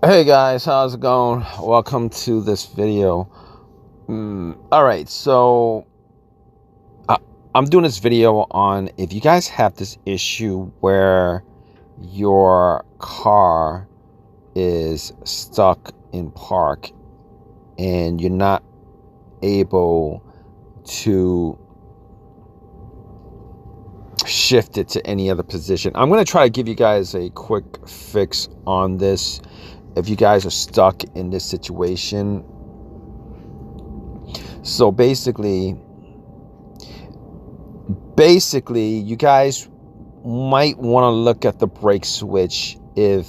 Hey guys, how's it going? Welcome to this video. All right, so uh, I'm doing this video on if you guys have this issue where your car is stuck in park and you're not able to shift it to any other position. I'm going to try to give you guys a quick fix on this if you guys are stuck in this situation. So basically you guys might want to look at the brake switch if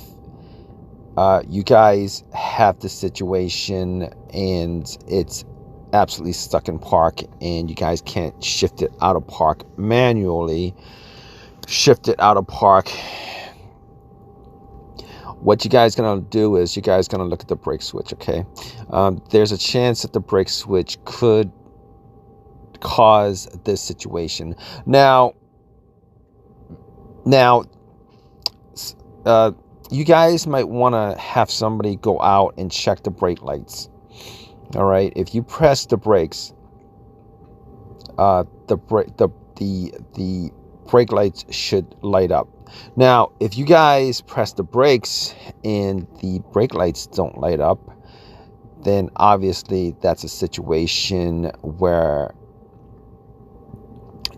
you guys have the situation and it's absolutely stuck in park and you guys can't shift it out of park manually. Shift it out of park. What you guys gonna do is you guys gonna look at the brake switch. Okay, there's a chance that the brake switch could cause this situation. Now, you guys might want to have somebody go out and check the brake lights. All right, if you press the brakes, the brake lights should light up. Now, if you guys press the brakes and the brake lights don't light up, then obviously that's a situation where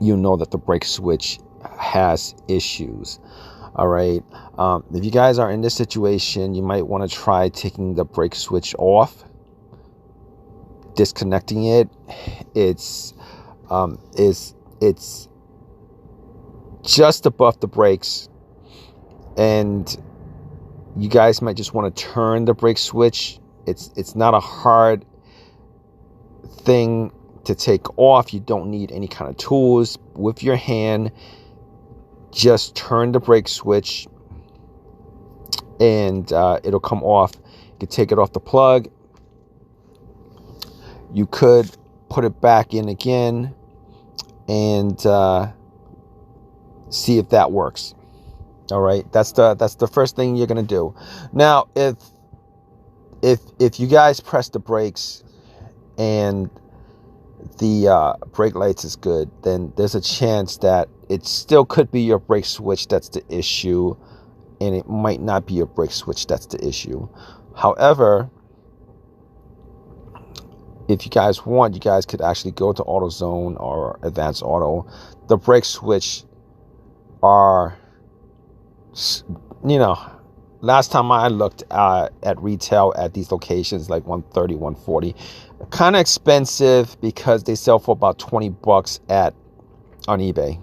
you know that the brake switch has issues. All right, if you guys are in this situation, you might want to try taking the brake switch off, disconnecting it. It's just above the brakes, and you guys might just want to turn the brake switch. It's not a hard thing to take off. You don't need any kind of tools. With your hand, just turn the brake switch and it'll come off. You could take it off the plug. You could put it back in again and see if that works. All right, that's the first thing you're gonna do. Now, if you guys press the brakes and the brake lights is good, then there's a chance that it still could be your brake switch that's the issue, and it might not be your brake switch that's the issue. However, if you guys want, you guys could actually go to AutoZone or Advanced Auto. The brake switch are, last time I looked at retail at these locations, like 130, 140, kind of expensive because they sell for about 20 bucks on eBay.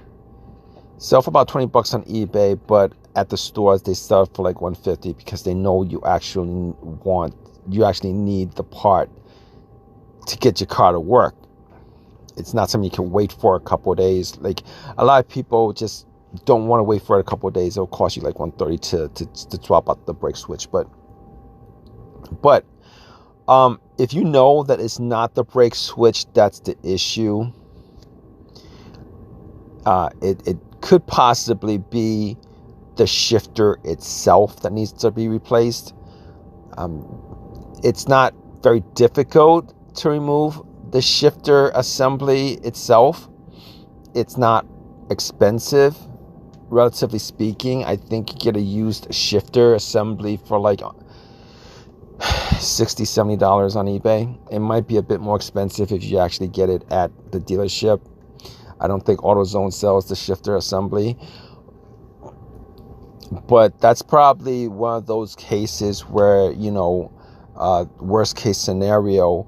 Sell for about 20 bucks on eBay, but at the stores they sell for like 150 because they know you actually need the part to get your car to work. It's not something you can wait for a couple of days. Like, a lot of people just don't want to wait for it a couple of days. It'll cost you like 130 to swap out the brake switch. But if you know that it's not the brake switch that's the issue, it could possibly be the shifter itself that needs to be replaced. It's not very difficult to remove the shifter assembly itself. It's not expensive, relatively speaking. I think you get a used shifter assembly for like $60, $70 on eBay. It might be a bit more expensive if you actually get it at the dealership. I don't think AutoZone sells the shifter assembly, but that's probably one of those cases where, worst case scenario.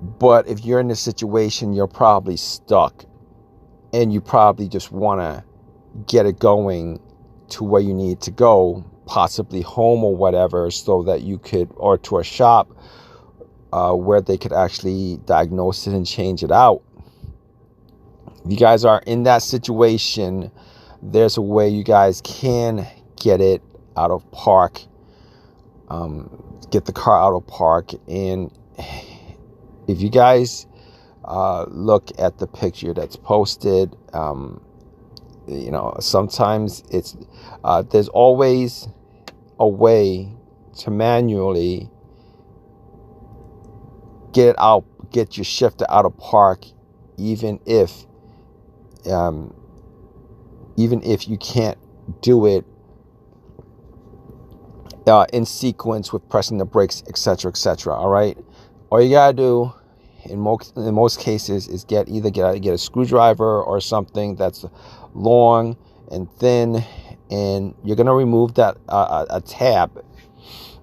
But if you're in this situation, you're probably stuck and you probably just want to get it going to where you need to go, possibly home or whatever, so that you could, or to a shop where they could actually diagnose it and change it out. If you guys are in that situation, there's a way you guys can get it out of park, get the car out of park. And if you guys look at the picture that's posted, sometimes it's there's always a way to manually get your shifter out of park, even if you can't do it in sequence with pressing the brakes, etc., etc. All right, all you gotta do in most cases is either get a screwdriver or something that's long and thin, and you're gonna remove that a tab.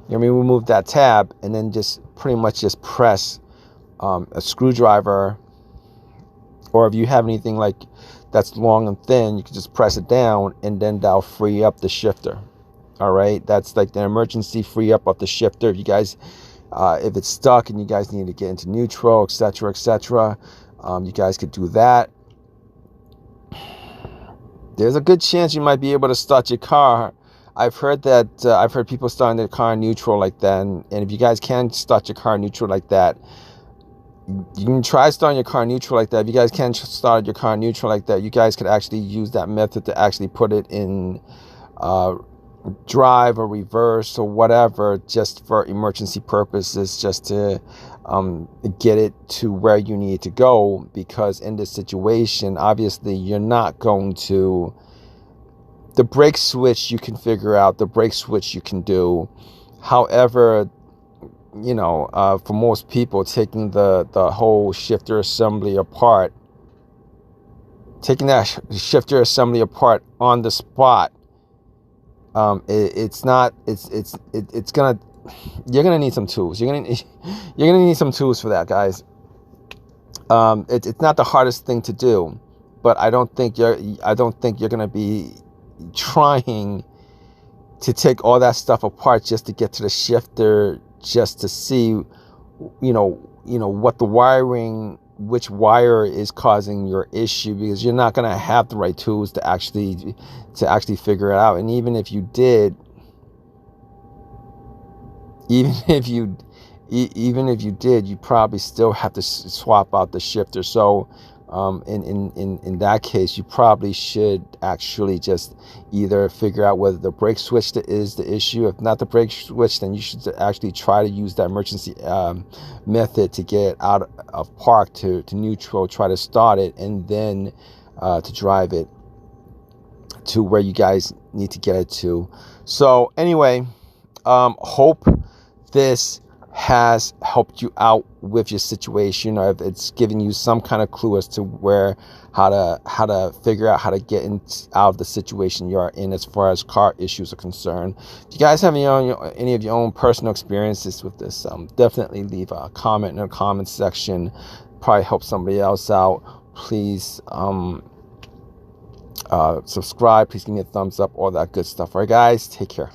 You're gonna remove that tab, and then just pretty much just press a screwdriver, or if you have anything like that's long and thin, you can just press it down, and then that'll free up the shifter. All right, that's like the emergency free up of the shifter. If you guys, if it's stuck and you guys need to get into neutral, etc., etc., you guys could do that. There's a good chance you might be able to start your car. I've heard people starting their car in neutral like that, and if you guys can start your car in neutral like that, you can try starting your car neutral like that. If you guys can start your car neutral like that, you guys could actually use that method to actually put it in drive or reverse or whatever, just for emergency purposes, just to get it to where you need to go. Because in this situation, obviously, you're not going to. The brake switch you can figure out. The brake switch you can do. However, you know, for most people, taking the whole shifter assembly apart, taking that shifter assembly apart on the spot, it's gonna, you're gonna need some tools. You're gonna need some tools for that, guys. It's not the hardest thing to do, but I don't think you're gonna be trying to take all that stuff apart just to get to the shifter, just to see, you know what the wiring, which wire is causing your issue, because you're not going to have the right tools to actually figure it out. And even if you did, you probably still have to swap out the shifter. So in that case, you probably should actually just either figure out whether the brake switch is the issue. If not the brake switch, then you should actually try to use that emergency method to get out of park to neutral, try to start it, and then to drive it to where you guys need to get it to. So anyway, hope this has helped you out with your situation, or if it's giving you some kind of clue as to how to figure out how to get out of the situation you're in as far as car issues are concerned. If you guys have any of your own personal experiences with this, definitely leave a comment in the comment section. Probably help somebody else out. Please subscribe. Please give me a thumbs up. All that good stuff. All right, guys, take care.